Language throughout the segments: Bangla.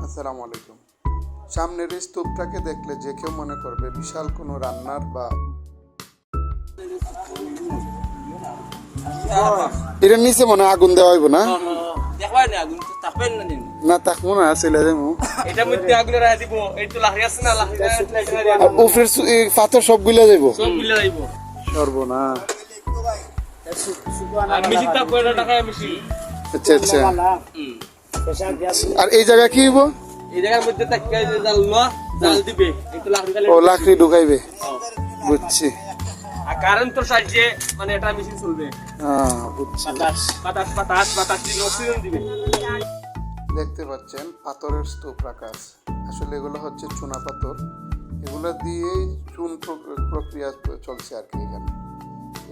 আসসালামু আলাইকুম। সামনের এই স্তূপটাকে দেখলে যে কেউ মনে করবে বিশাল কোনো রান্নার বা এটার নিচে মনে হয় আগুন দেওয়া হইব না? দেখবাই না আগুন তো তাপেন না দিন না তাকবো না, চলে যাবো। এটা মধ্যে আগুন রাখা দিব। এই তো লাহি আছে না, লাহি আর উপরের পাথর সব গুলা যাইব, সব মিলে যাইব। সর্বনাশ। আর মেশিন তা কয়টা টাকা মেশিন? আচ্ছা আচ্ছা। আর এই জায়গা কি হইব? এই জায়গার মধ্যে তাকিয়ে যে জাল লওয়া, জাল দিবে। এই তো লাহি ও লাকড়ি ঢুকাইবে, বুঝছি। আর কারেন্ট তো সাহায্যে মানে এটা মেশিন চলবে। হ্যাঁ বুঝছি। বাতাস দিলে অক্সিজেন দিবে। দেখতে পাচ্ছেন পাথরের স্তূপ রাখা আছে। আসলে এগুলো হচ্ছে চুনা পাথর, এগুলো দিয়েই চুন প্রক্রিয়া চলছে আর কি। এখানে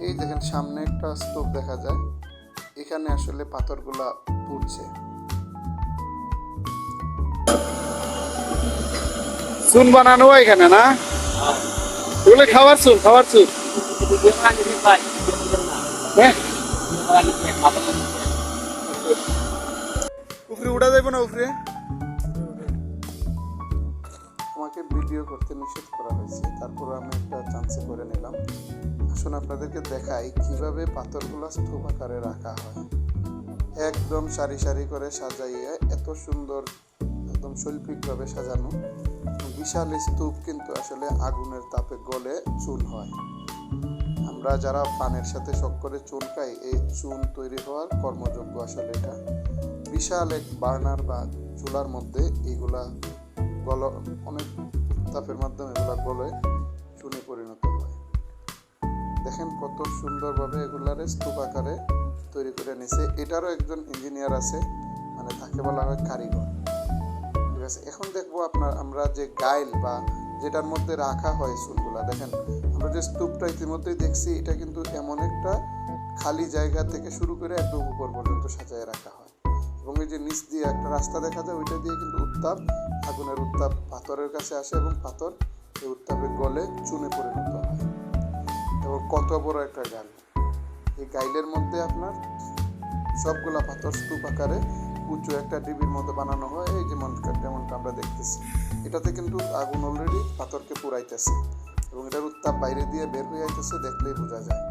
এই দেখেন সামনে একটা স্তূপ দেখা যায়, এখানে আসলে পাথরগুলা পুড়ছে। চুন বানানো এখানে না, ওগুলো খাবার চুন, খাবার চুন। হ্যাঁ উপরে উঠা যাবে না? উপরে আমাকে ভিডিও করতে নিষেধ করা হয়েছে, তারপরে আমি একটা চান্সে করে নিলাম। আসুন আপনাদেরকে দেখাই কিভাবে পাথরগুলো স্তূপ আকারে রাখা হয়। একদম সারি সারি করে সাজাইয়ে এত সুন্দর, একদম শৈল্পিকভাবে সাজানো বিশাল স্তূপ কিন্তু আসলে আগুনের তাপে গলে চুন হয়। আমরা যারা পানের সাথে শক করে চুন খাই, এই চুন তৈরি হওয়ার কর্মযোগ্য আসলে এটা। বিশাল এক বার্নার বা চুলার মধ্যে এইগুলা অনেক তাপের মাধ্যমে এগুলা গলে চুনে পরিণত হয়। দেখেন কত সুন্দরভাবে এগুলারে স্তূপ আকারে তৈরি করে নিছে। এটারও একজন ইঞ্জিনিয়ার আছে, মানে তাকে বলা হয় কারিগর। ঠিক আছে, এখন দেখবো আমরা যে গাইল বা যেটার মধ্যে রাখা হয় চুনগুলা, দেখেন আমরা যে স্তূপটা ইতিমধ্যেই দেখছি, এটা কিন্তু এমন একটা খালি জায়গা থেকে শুরু করে একদম উপর পর্যন্ত সাজায় রাখা হয়। এবং এই যে নিচ দিয়ে একটা রাস্তা দেখা যায়, ওইটা দিয়ে কিন্তু উত্তাপ, আগুনের উত্তাপ পাথরের কাছে আসে এবং পাথর এই উত্তাপে গলে চুনে পরিণত হয়। এবং কত বড় একটা গাইল, এই গাইলের মধ্যে আপনার সবগুলা পাথর স্তূপ আকারে উঁচু একটা ডিবির মধ্যে বানানো হয়। এই যেমনটা আমরা দেখতেছি, এটাতে কিন্তু আগুন অলরেডি পাথরকে পুরাইতেছে এবং এটার উত্তাপ বাইরে দিয়ে বের হয়ে আইতেছে, দেখলেই বোঝা যায়।